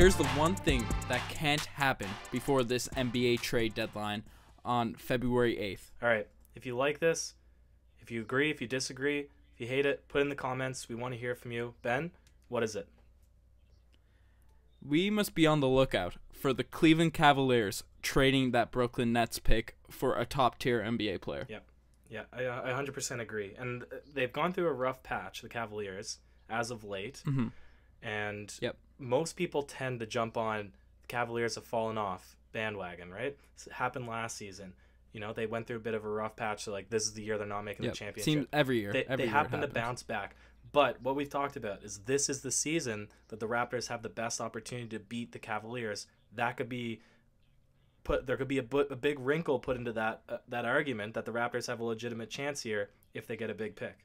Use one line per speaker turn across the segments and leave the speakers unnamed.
here's the one thing that can't happen before this NBA trade deadline on February 8th.
All right. If you like this, if you agree, if you disagree, if you hate it, put in the comments. We want to hear from you. Ben, what is it?
We must be on the lookout for the Cleveland Cavaliers trading that Brooklyn Nets pick for a top-tier NBA player.
Yeah, I 100% agree. And they've gone through a rough patch, the Cavaliers, as of late.
Mm-hmm.
And most people tend to jump on the Cavaliers have fallen off bandwagon, right? It happened last season. You know, they went through a bit of a rough patch. So, like, this is the year they're not making the championship.
Seems every year.
They happen to bounce back. But what we've talked about is this is the season that the Raptors have the best opportunity to beat the Cavaliers. That could be there could be a big wrinkle put into that argument that the Raptors have a legitimate chance here if they get a big pick.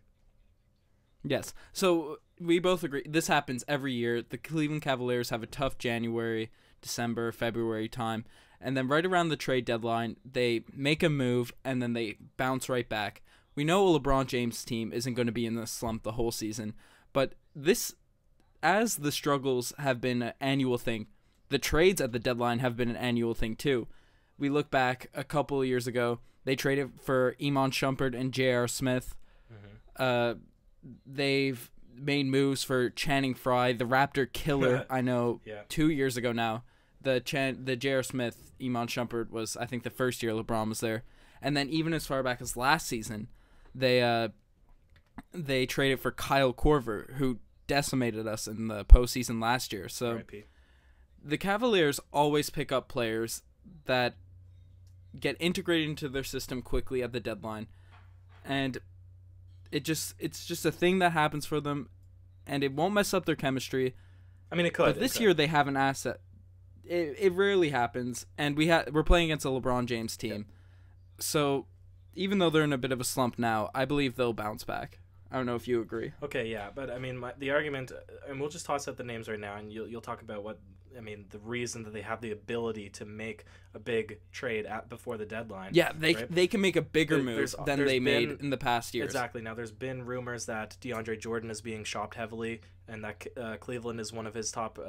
Yes. So we both agree. This happens every year. The Cleveland Cavaliers have a tough January, December, February time. And then right around the trade deadline, they make a move and then they bounce right back. We know a LeBron James team isn't going to be in the slump the whole season. But this, as the struggles have been an annual thing, the trades at the deadline have been an annual thing too. We look back a couple of years ago, they traded for Iman Shumpert and J.R. Smith. Mm-hmm. They've made moves for Channing Frye, the Raptor killer, I know, 2 years ago now. The J.R. Smith, Iman Shumpert was, I think, the first year LeBron was there. And then even as far back as last season, they traded for Kyle Korver, who decimated us in the postseason last year. So the Cavaliers always pick up players that get integrated into their system quickly at the deadline. And it's just a thing that happens for them, and it won't mess up their chemistry.
I mean, it could.
But this year they have an asset. It rarely happens, and we're playing against a LeBron James team. So even though they're in a bit of a slump now, I believe they'll bounce back. I don't know if you agree.
Okay, yeah, but I mean, the argument, and we'll just toss out the names right now, and you'll talk about what, I mean, the reason that they have the ability to make a big trade before the deadline.
Yeah, they can make a bigger move than they made in the past years.
Exactly. Now, there's been rumors that DeAndre Jordan is being shopped heavily, and that Cleveland is one of his top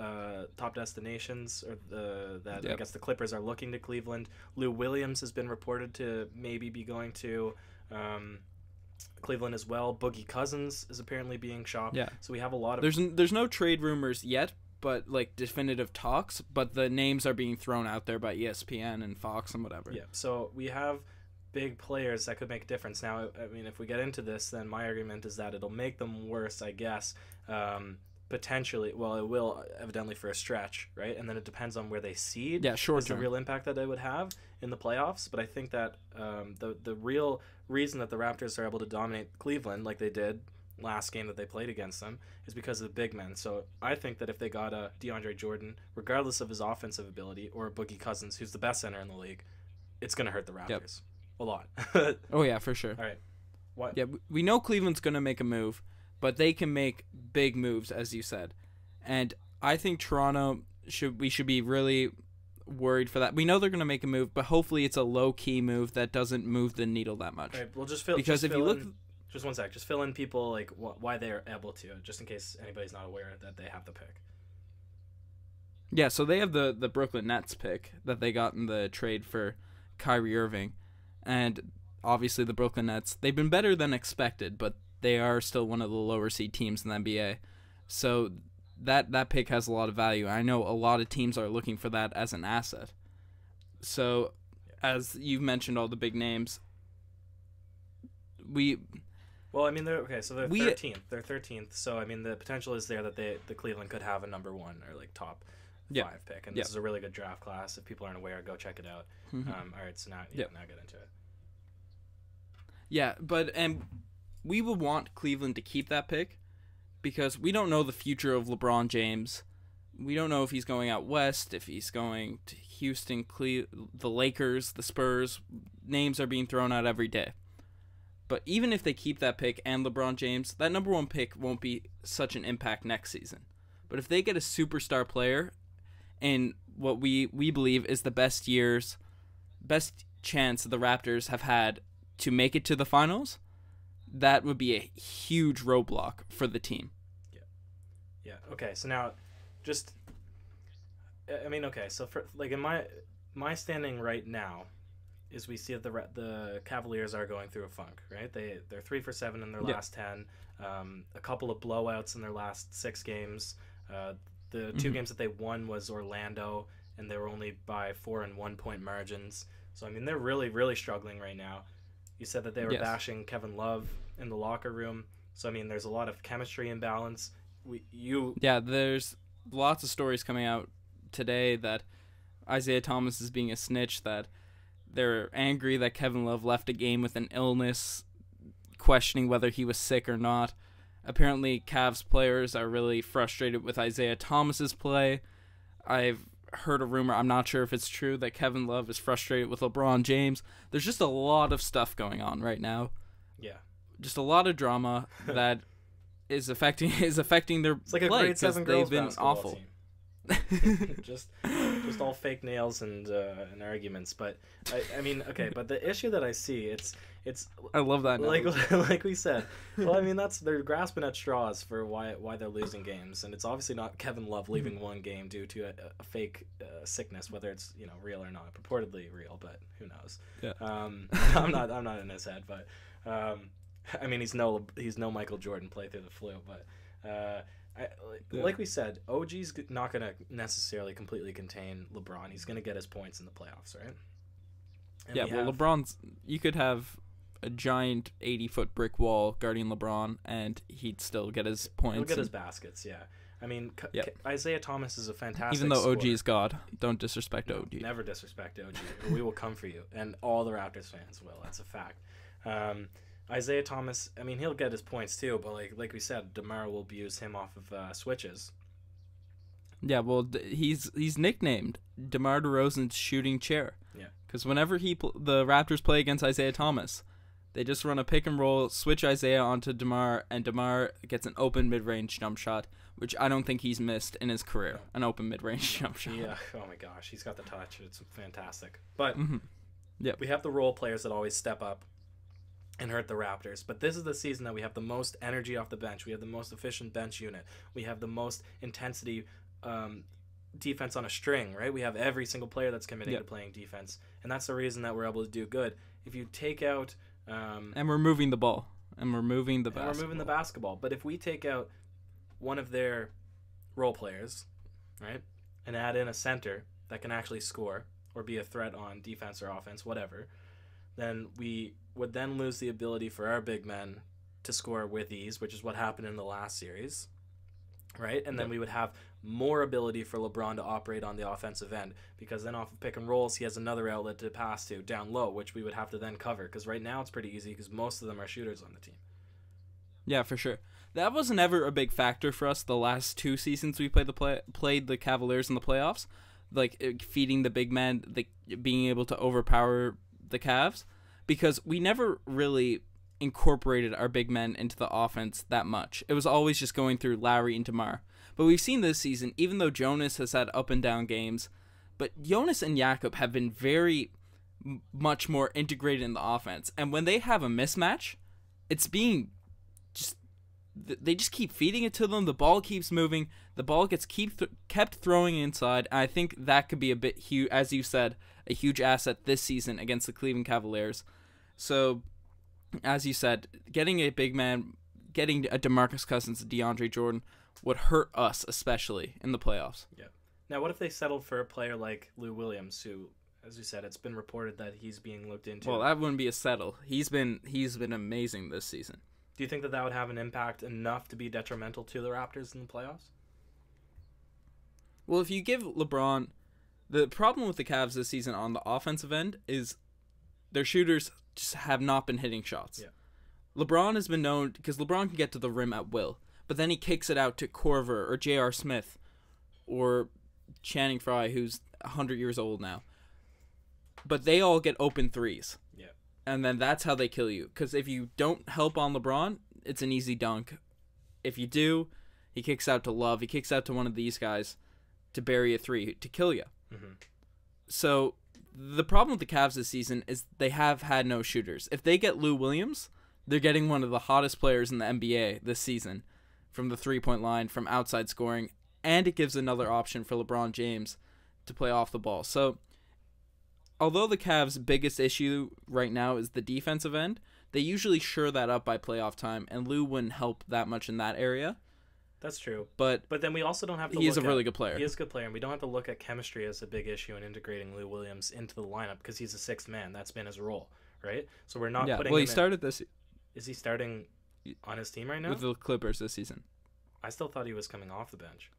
destinations, or I guess the Clippers are looking to Cleveland. Lou Williams has been reported to maybe be going to Cleveland as well. Boogie Cousins is apparently being shopped.
Yeah.
So we have a lot of...
There's no trade rumors yet, but like definitive talks, but the names are being thrown out there by ESPN and Fox and whatever.
Yeah. So we have big players that could make a difference. Now, I mean, if we get into this, then my argument is that it'll make them worse, I guess. Potentially, well, it will evidently for a stretch, right? And then it depends on where they seed.
Yeah, short
term. The real impact that they would have in the playoffs. But I think that the real reason that the Raptors are able to dominate Cleveland like they did last game that they played against them is because of the big men. So I think that if they got a DeAndre Jordan, regardless of his offensive ability, or a Boogie Cousins, who's the best center in the league, it's going to hurt the Raptors a lot.
Oh, yeah, for sure.
All right. What?
Yeah, we know Cleveland's going to make a move, but they can make big moves, as you said. And I think Toronto, we should be really worried for that. We know they're going to make a move, but hopefully it's a low-key move that doesn't move the needle that much.
All right, we'll just fill
because if you look...
Just one sec. Just fill in people, like, why they're able to, just in case anybody's not aware that they have the pick.
Yeah, so they have the Brooklyn Nets pick that they got in the trade for Kyrie Irving. And obviously the Brooklyn Nets, they've been better than expected, but they are still one of the lower seed teams in the NBA. So that pick has a lot of value. I know a lot of teams are looking for that as an asset. So as you've mentioned all the big names,
well, I mean, they're 13th. They're 13th, so I mean, the potential is there that the Cleveland could have a number 1 or like top 5 pick, and this is a really good draft class. If people aren't aware, go check it out.
Mm-hmm.
All right, so now get into it.
Yeah, but we would want Cleveland to keep that pick because we don't know the future of LeBron James. We don't know if he's going out west, if he's going to Houston, the Lakers, the Spurs. Names are being thrown out every day. But even if they keep that pick and LeBron James, that number 1 pick won't be such an impact next season. But if they get a superstar player in what we believe is the best chance the Raptors have had to make it to the finals, that would be a huge roadblock for the team.
Yeah. Okay, so now just I mean, okay, so for like in my standing right now is we see that the Cavaliers are going through a funk, right? They're 3 for 7 in their last 10, a couple of blowouts in their last 6 games. The 2 games that they won was Orlando, and they were only by 4 and 1 point margins. So I mean, they're really really struggling right now. You said that they were bashing Kevin Love in the locker room. So I mean, there's a lot of chemistry imbalance.
There's lots of stories coming out today that Isaiah Thomas is being a snitch, that they're angry that Kevin Love left a game with an illness, questioning whether he was sick or not. Apparently, Cavs players are really frustrated with Isaiah Thomas's play. I've heard a rumor, I'm not sure if it's true, that Kevin Love is frustrated with LeBron James. There's just a lot of stuff going on right now.
Yeah.
Just a lot of drama that is affecting their
It's like a
play,
grade 7 girls
they've been
basketball
awful.
team. just all fake nails and arguments. But I mean, okay, but the issue that I see, it's
I love that.
Like we said. Well, I mean, they're grasping at straws for why they're losing games, and it's obviously not Kevin Love leaving one game due to a fake sickness, whether it's real or not, purportedly real, but who knows?
Yeah.
I'm not in his head, but I mean, he's no Michael Jordan, play through the flu, but. Like we said, OG's not going to necessarily completely contain LeBron. He's going to get his points in the playoffs, right? And
LeBron's... You could have a giant 80-foot brick wall guarding LeBron, and he'd still get his points.
He'll get his baskets, yeah. I mean, Isaiah Thomas is a fantastic
Even though
scorer.
OG is God, don't disrespect OG.
Never disrespect OG. We will come for you, and all the Raptors fans will. That's a fact. Isaiah Thomas, I mean, he'll get his points too, but like we said, DeMar will abuse him off of switches.
Yeah, well, he's nicknamed DeMar DeRozan's shooting chair.
Yeah.
Because whenever the Raptors play against Isaiah Thomas, they just run a pick and roll, switch Isaiah onto DeMar, and DeMar gets an open mid-range jump shot, which I don't think he's missed in his career, an open mid-range jump shot.
Yeah, oh my gosh, he's got the touch. It's fantastic. But
we
have the role players that always step up and hurt the Raptors. But this is the season that we have the most energy off the bench. We have the most efficient bench unit. We have the most intensity defense on a string, right? We have every single player that's committing to playing defense. And that's the reason that we're able to do good. If you take out...
and we're moving the ball. And we're moving the basketball.
We're moving the basketball. But if we take out one of their role players, right, and add in a center that can actually score or be a threat on defense or offense, whatever, then we would then lose the ability for our big men to score with ease, which is what happened in the last series, right? And then we would have more ability for LeBron to operate on the offensive end, because then off of pick and rolls, he has another outlet to pass to down low, which we would have to then cover, because right now it's pretty easy because most of them are shooters on the team.
Yeah, for sure. That wasn't ever a big factor for us the last 2 seasons we played the Cavaliers in the playoffs, like feeding the big man, being able to overpower the Cavs, because we never really incorporated our big men into the offense that much. It was always just going through Lowry and DeMar. But we've seen this season, even though Jonas has had up and down games, but Jonas and Jakob have been very much more integrated in the offense. And when they have a mismatch, it's being they just keep feeding it to them. The ball keeps moving. The ball gets kept throwing inside. And I think that could be a bit huge, as you said, a huge asset this season against the Cleveland Cavaliers. So, as you said, getting a big man, getting a DeMarcus Cousins, a DeAndre Jordan would hurt us, especially in the playoffs.
Yeah. Now, what if they settled for a player like Lou Williams, who, as you said, it's been reported that he's being looked into?
Well, that wouldn't be a settle. He's been amazing this season.
Do you think that would have an impact enough to be detrimental to the Raptors in the playoffs?
Well, if you give LeBron... The problem with the Cavs this season on the offensive end is their shooters just have not been hitting shots.
Yeah.
LeBron has been known... Because LeBron can get to the rim at will, but then he kicks it out to Korver or J.R. Smith or Channing Frye, who's 100 years old now. But they all get open threes.
Yeah.
And then that's how they kill you. Because if you don't help on LeBron, it's an easy dunk. If you do, he kicks out to Love. He kicks out to one of these guys to bury a three, to kill you.
Mm-hmm.
So the problem with the Cavs this season is they have had no shooters. If they get Lou Williams, they're getting one of the hottest players in the NBA this season from the three-point line, from outside scoring, and it gives another option for LeBron James to play off the ball. So, although the Cavs' biggest issue right now is the defensive end, they usually shore that up by playoff time, and Lou wouldn't help that much in that area.
That's true.
But
then we also don't have to
he's a really good player.
He is a good player, and we don't have to look at chemistry as a big issue in integrating Lou Williams into the lineup because he's a sixth man. That's been his role, right? So we're not putting him
he started this.
Is he starting on his team right now?
With the Clippers this season.
I still thought he was coming off the bench.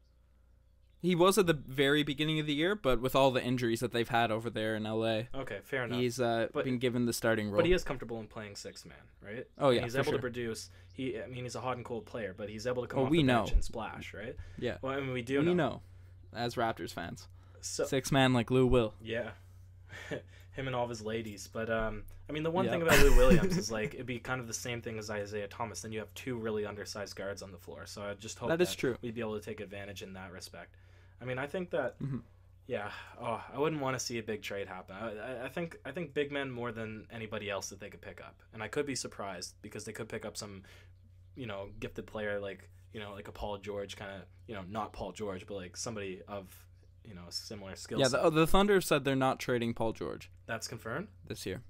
He was at the very beginning of the year, but with all the injuries that they've had over there in LA,
okay, fair enough.
He's been given the starting role.
But he is comfortable in playing sixth man, right?
Oh yeah,
and he's able to produce. He's a hot and cold player, but he's able to come off
the
bench and splash, right?
Yeah.
Well, I mean, we know,
as Raptors fans,
so,
sixth man like Lou will.
Yeah, him and all of his ladies. But I mean, the one thing about Lou Williams is like it'd be kind of the same thing as Isaiah Thomas. Then you have two really undersized guards on the floor. So I just hope
that is true.
We'd be able to take advantage in that respect. I mean, I think that, I wouldn't want to see a big trade happen. I think big men more than anybody else that they could pick up, and I could be surprised because they could pick up some, gifted player like a Paul George kind of, not Paul George, but like somebody of, a similar skill set.
Yeah, the Thunder said they're not trading Paul George.
That's confirmed
this year.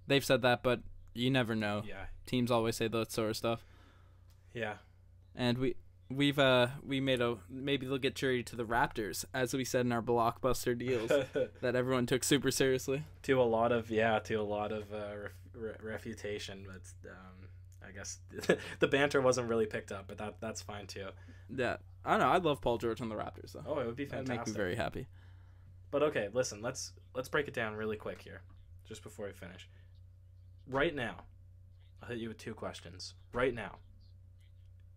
They've said that, but you never know.
Yeah,
teams always say that sort of stuff.
Yeah,
and we made maybe they'll get traded to the Raptors, as we said in our blockbuster deals that everyone took super seriously.
To a lot of refutation, but I guess the banter wasn't really picked up, but that's fine too.
Yeah, I don't know. I'd love Paul George on the Raptors though.
Oh, it would be fantastic.
That'd make me very happy.
But okay, listen, let's break it down really quick here, just before we finish. Right now, I'll hit you with two questions. Right now,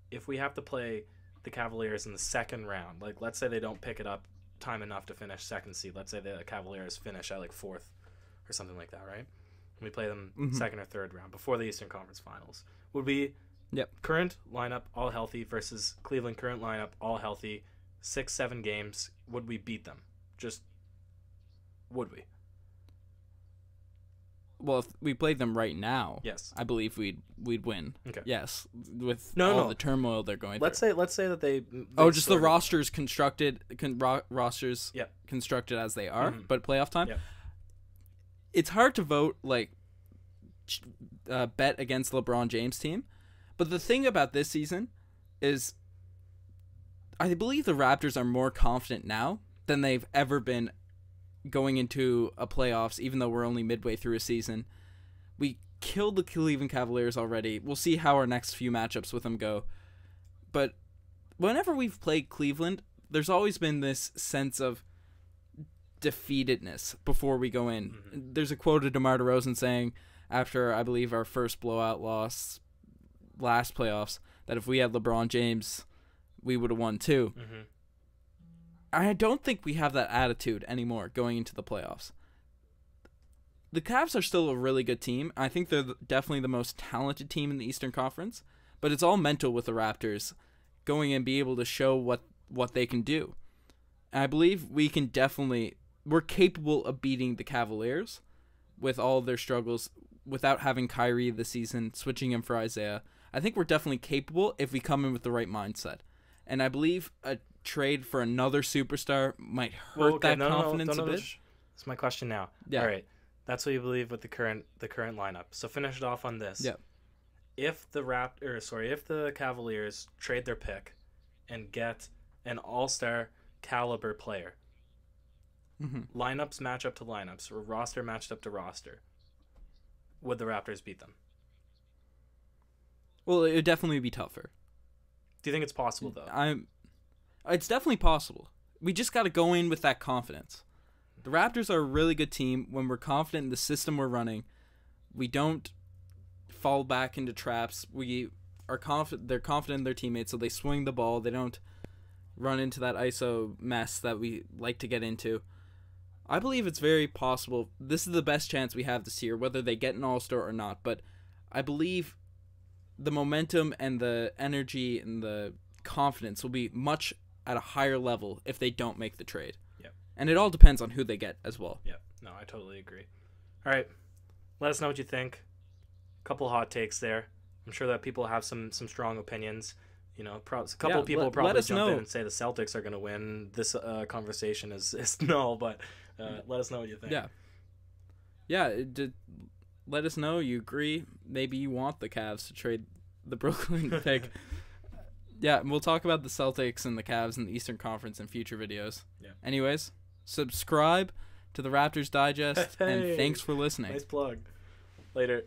if we have to play the Cavaliers in the second round, like let's say they don't pick it up time enough to finish second seed. Let's say the Cavaliers finish at like fourth or something like that, right? And we play them second or third round before the Eastern Conference Finals. Would we current lineup all healthy versus Cleveland current lineup all healthy, 6-7 games, would we beat them? Just would we?
Well, if we played them right now,
yes,
I believe we'd win. Okay. Yes, with
all
the turmoil they're going
through. Let's say that they
just the rosters constructed constructed as they are, but playoff time. Yep. It's hard to vote bet against LeBron James' team, but the thing about this season is, I believe the Raptors are more confident now than they've ever been going into a playoffs, even though we're only midway through a season. We killed the Cleveland Cavaliers already. We'll see how our next few matchups with them go. But whenever we've played Cleveland, there's always been this sense of defeatedness before we go in. There's a quote of DeMar DeRozan saying, after, I believe, our first blowout loss last playoffs, that if we had LeBron James, we would have won too. I don't think we have that attitude anymore going into the playoffs. The Cavs are still a really good team. I think they're definitely the most talented team in the Eastern Conference, but it's all mental with the Raptors going and be able to show what they can do. And I believe we're capable of beating the Cavaliers with all of their struggles without having Kyrie this season, switching him for Isaiah. I think we're definitely capable if we come in with the right mindset. And I believe a trade for another superstar might hurt that confidence a bit.
That's my question now. Yeah. All right. That's what you believe with the current lineup. So finish it off on this.
Yeah.
If the Cavaliers trade their pick and get an all-star caliber player, lineups match up to lineups, or roster matched up to roster, would the Raptors beat them?
Well, it would definitely be tougher.
Do you think it's possible, though?
It's definitely possible. We just got to go in with that confidence. The Raptors are a really good team. When we're confident in the system we're running, we don't fall back into traps. We are confident. They're confident in their teammates, so they swing the ball. They don't run into that ISO mess that we like to get into. I believe it's very possible. This is the best chance we have this year, whether they get an all-star or not. But I believe the momentum and the energy and the confidence will be much at a higher level if they don't make the trade.
Yep.
And it all depends on who they get as well.
Yep. No, I totally agree. All right. Let us know what you think. A couple hot takes there. I'm sure that people have some strong opinions. You know, a couple people
let
probably
us
jump
know.
in and say the Celtics are going to win. This conversation is null, but let us know what you think.
Let us know you agree. Maybe you want the Cavs to trade the Brooklyn pick. Yeah, we'll talk about the Celtics and the Cavs in the Eastern Conference in future videos.
Yeah.
Anyways, subscribe to the Raptors Digest, and thanks for listening.
Nice plug. Later.